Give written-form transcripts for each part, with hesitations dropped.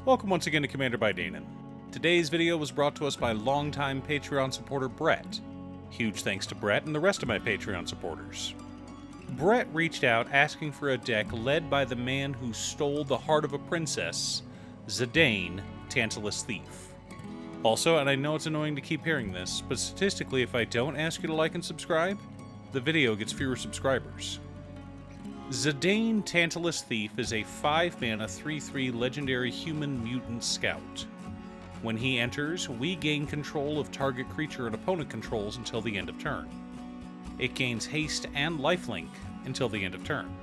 Welcome once again to Commander by Danon. Today's video was brought to us by longtime Patreon supporter Brett. Huge thanks to Brett and the rest of my Patreon supporters. Brett reached out asking for a deck led by the man who stole the heart of a princess, Zidane, Tantalus Thief. Also, and I know it's annoying to keep hearing this, but statistically if I don't ask you to like and subscribe, the video gets fewer subscribers. Zidane Tantalus Thief is a 5-mana 3/3 legendary human mutant scout. When he enters, we gain control of target creature an opponent controls until the end of turn. It gains haste and lifelink until the end of turn.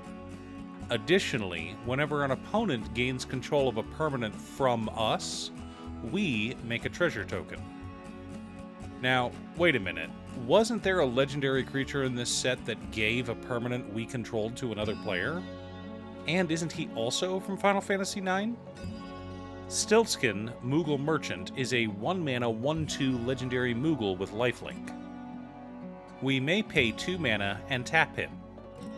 Additionally, whenever an opponent gains control of a permanent from us, we make a treasure token. Now, wait a minute. Wasn't there a legendary creature in this set that gave a permanent we controlled to another player? And isn't he also from Final Fantasy IX? Stiltskin, Moogle Merchant, is a 1-mana 1/2 legendary Moogle with lifelink. We may pay 2 mana and tap him.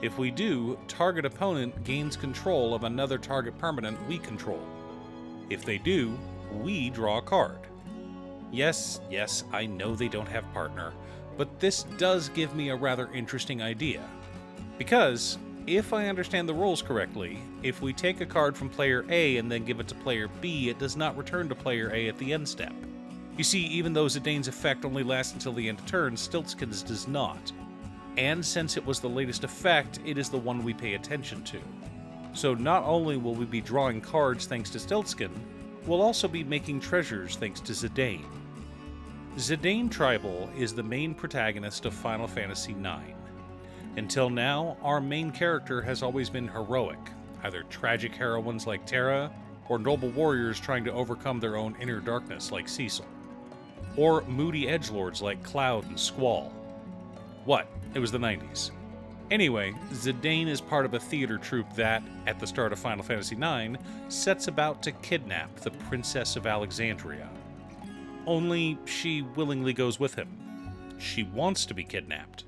If we do, target opponent gains control of another target permanent we control. If they do, we draw a card. Yes, I know they don't have partner, but this does give me a rather interesting idea. Because, if I understand the rules correctly, if we take a card from player A and then give it to player B, it does not return to player A at the end step. You see, even though Zidane's effect only lasts until the end of turn, Stiltskin's does not. And since it was the latest effect, it is the one we pay attention to. So not only will we be drawing cards thanks to Stiltskin, we'll also be making treasures thanks to Zidane. Zidane Tribal is the main protagonist of Final Fantasy IX. Until now, our main character has always been heroic, either tragic heroines like Terra, or noble warriors trying to overcome their own inner darkness like Cecil. Or moody edgelords like Cloud and Squall. What? It was the 90s. Anyway, Zidane is part of a theater troupe that, at the start of Final Fantasy IX, sets about to kidnap the Princess of Alexandria. Only she willingly goes with him. She wants to be kidnapped.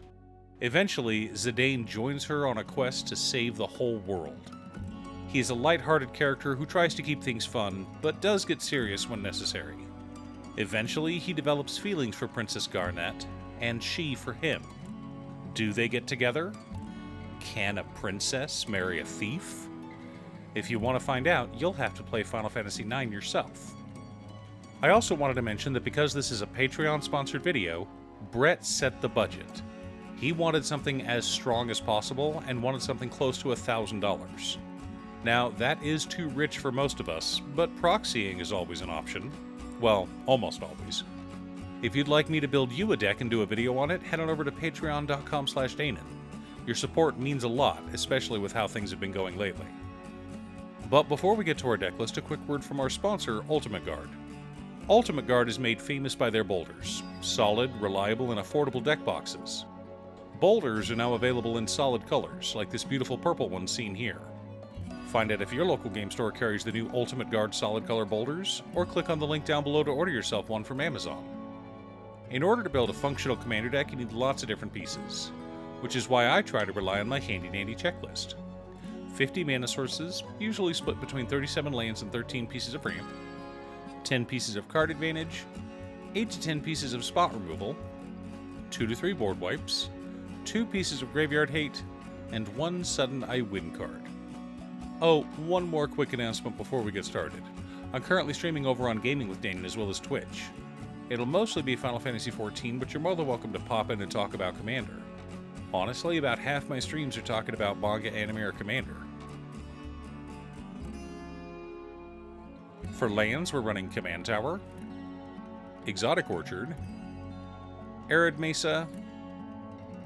Eventually, Zidane joins her on a quest to save the whole world. He is a light-hearted character who tries to keep things fun, but does get serious when necessary. Eventually, he develops feelings for Princess Garnet, and she for him. Do they get together? Can a princess marry a thief? If you want to find out, you'll have to play Final Fantasy IX yourself. I also wanted to mention that because this is a Patreon-sponsored video, Brett set the budget. He wanted something as strong as possible and wanted something close to $1,000. Now, that is too rich for most of us, but proxying is always an option. Well, almost always. If you'd like me to build you a deck and do a video on it, head on over to patreon.com/Danon. Your support means a lot, especially with how things have been going lately. But before we get to our deck list, a quick word from our sponsor, Ultimate Guard. Ultimate Guard is made famous by their boulders. Solid, reliable, and affordable deck boxes. Boulders are now available in solid colors, like this beautiful purple one seen here. Find out if your local game store carries the new Ultimate Guard solid color boulders, or click on the link down below to order yourself one from Amazon. In order to build a functional commander deck, you need lots of different pieces, which is why I try to rely on my handy-dandy checklist. 50 mana sources, usually split between 37 lands and 13 pieces of ramp, 10 pieces of card advantage, 8 to 10 pieces of spot removal, 2 to 3 board wipes, 2 pieces of graveyard hate, and 1 sudden I win card. Oh, one more quick announcement before we get started. I'm currently streaming over on Gaming with Danon as well as Twitch. It'll mostly be Final Fantasy XIV, but you're more than welcome to pop in and talk about Commander. Honestly, about half my streams are talking about manga, anime, or Commander. For lands, we're running Command Tower, Exotic Orchard, Arid Mesa,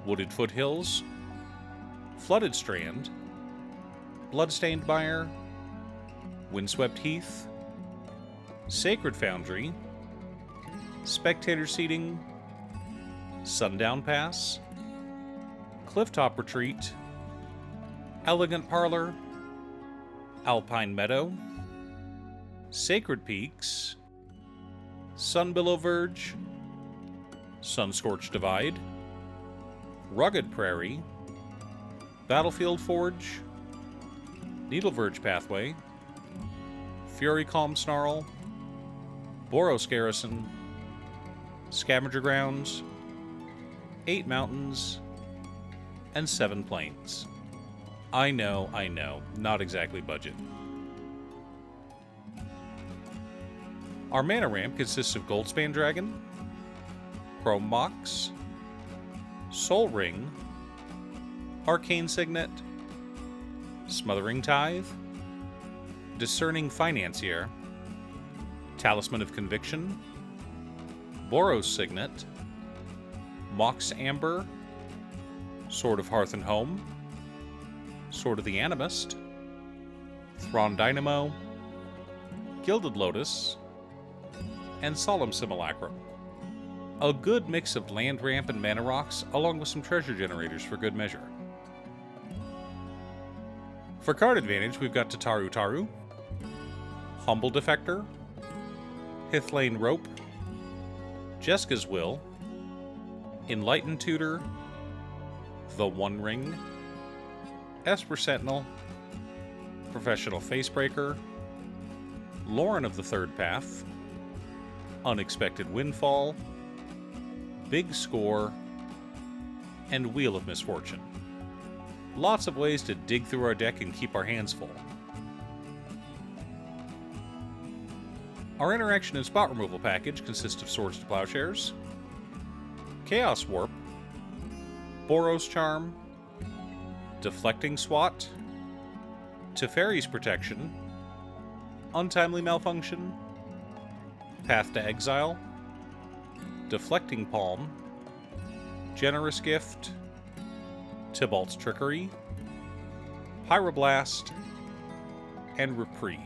Wooded Foothills, Flooded Strand, Bloodstained Mire, Windswept Heath, Sacred Foundry, Spectator Seating, Sundown Pass, Clifftop Retreat, Elegant Parlor, Alpine Meadow, Sacred Peaks, Sunbillow Verge, Sunscorched Divide, Rugged Prairie, Battlefield Forge, Needle Verge Pathway, Fury Calm Snarl, Boros Garrison, Scavenger Grounds, 8 Mountains, and 7 Plains. I know, not exactly budget. Our mana ramp consists of Goldspan Dragon, Chrome Mox, Soul Ring, Arcane Signet, Smothering Tithe, Discerning Financier, Talisman of Conviction, Boros Signet, Mox Amber, Sword of Hearth and Home, Sword of the Animist, Thrawn Dynamo, Gilded Lotus, and Solemn Simulacrum. A good mix of land ramp and mana rocks, along with some treasure generators for good measure. For card advantage, we've got Tataru Taru, Humble Defector, Hithlane Rope, Jeska's Will, Enlightened Tutor, The One Ring, Esper Sentinel, Professional Facebreaker, Lauren of the Third Path, Unexpected Windfall, Big Score, and Wheel of Misfortune. Lots of ways to dig through our deck and keep our hands full. Our interaction and spot removal package consists of Swords to Plowshares, Chaos Warp, Boros Charm, Deflecting Swat, Teferi's Protection, Untimely Malfunction, Path to Exile, Deflecting Palm, Generous Gift, Tybalt's Trickery, Pyroblast, and Reprieve.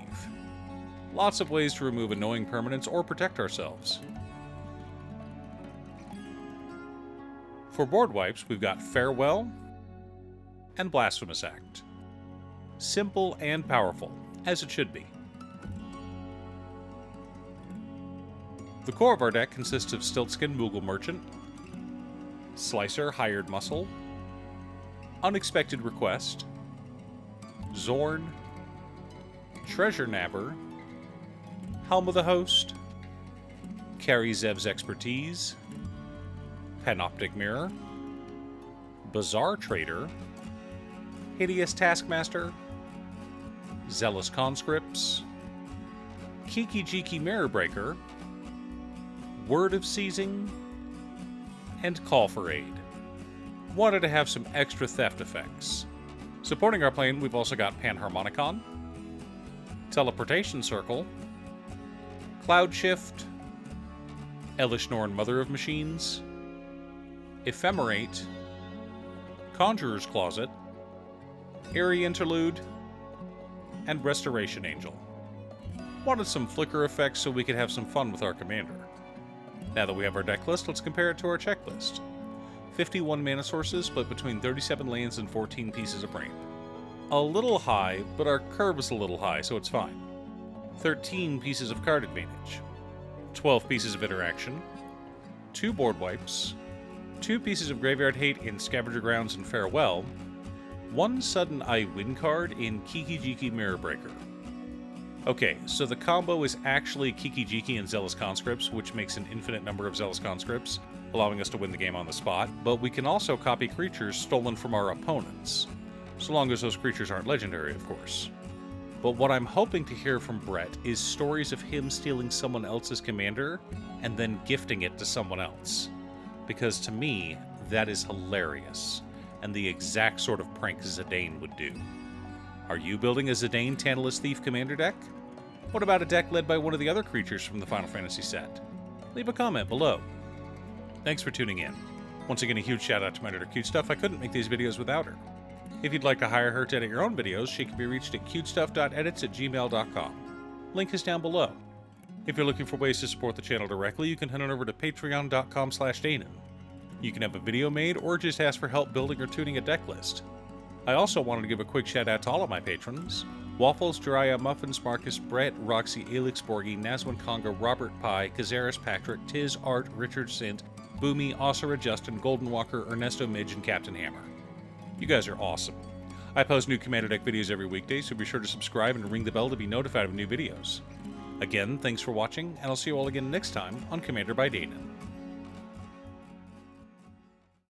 Lots of ways to remove annoying permanents or protect ourselves. For board wipes, we've got Farewell and Blasphemous Act. Simple and powerful, as it should be. The core of our deck consists of Stiltskin Moogle Merchant, Slicer Hired Muscle, Unexpected Request, Zorn, Treasure Nabber, Helm of the Host, Carry Zev's Expertise, Panoptic Mirror, Bizarre Trader, Hideous Taskmaster, Zealous Conscripts, Kiki Jiki Mirror Breaker, Word of Seizing, and Call for Aid. Wanted to have some extra theft effects. Supporting our plane, we've also got Panharmonicon, Teleportation Circle, Cloud Shift, Elish Norn Mother of Machines, Ephemerate, Conjurer's Closet, Eerie Interlude, and Restoration Angel. Wanted some flicker effects so we could have some fun with our commander. Now that we have our deck list, let's compare it to our checklist. 51 mana sources, split between 37 lands and 14 pieces of ramp. A little high, but our curve is a little high, so it's fine. 13 pieces of card advantage. 12 pieces of interaction. 2 board wipes. 2 pieces of Graveyard Hate in Scavenger Grounds and Farewell. 1 Sudden I Win card in Kiki Jiki Mirror Breaker. Okay, so the combo is actually Kiki Jiki and Zealous Conscripts, which makes an infinite number of Zealous Conscripts, allowing us to win the game on the spot, but we can also copy creatures stolen from our opponents, so long as those creatures aren't legendary, of course. But what I'm hoping to hear from Brett is stories of him stealing someone else's commander and then gifting it to someone else, because to me, that is hilarious, and the exact sort of prank Zidane would do. Are you building a Zidane Tantalus Thief commander deck? What about a deck led by one of the other creatures from the Final Fantasy set? Leave a comment below. Thanks for tuning in. Once again, a huge shout out to my editor Cute Stuff. I couldn't make these videos without her. If you'd like to hire her to edit your own videos, she can be reached at cutestuff.edits@gmail.com. Link is down below. If you're looking for ways to support the channel directly, you can head on over to patreon.com/Danon. You can have a video made or just ask for help building or tuning a deck list. I also wanted to give a quick shout out to all of my patrons: Waffles, Jiraiya, Muffins, Marcus, Brett, Roxy, Elix, Borgie, Nazwin Conga, Robert Pye, Kazaris, Patrick, Tiz, Art, Richard Sint, Boomy, Osira, Justin, Golden Walker, Ernesto Midge, and Captain Hammer. You guys are awesome. I post new Commander Deck videos every weekday, so be sure to subscribe and ring the bell to be notified of new videos. Again, thanks for watching, and I'll see you all again next time on Commander by Danon.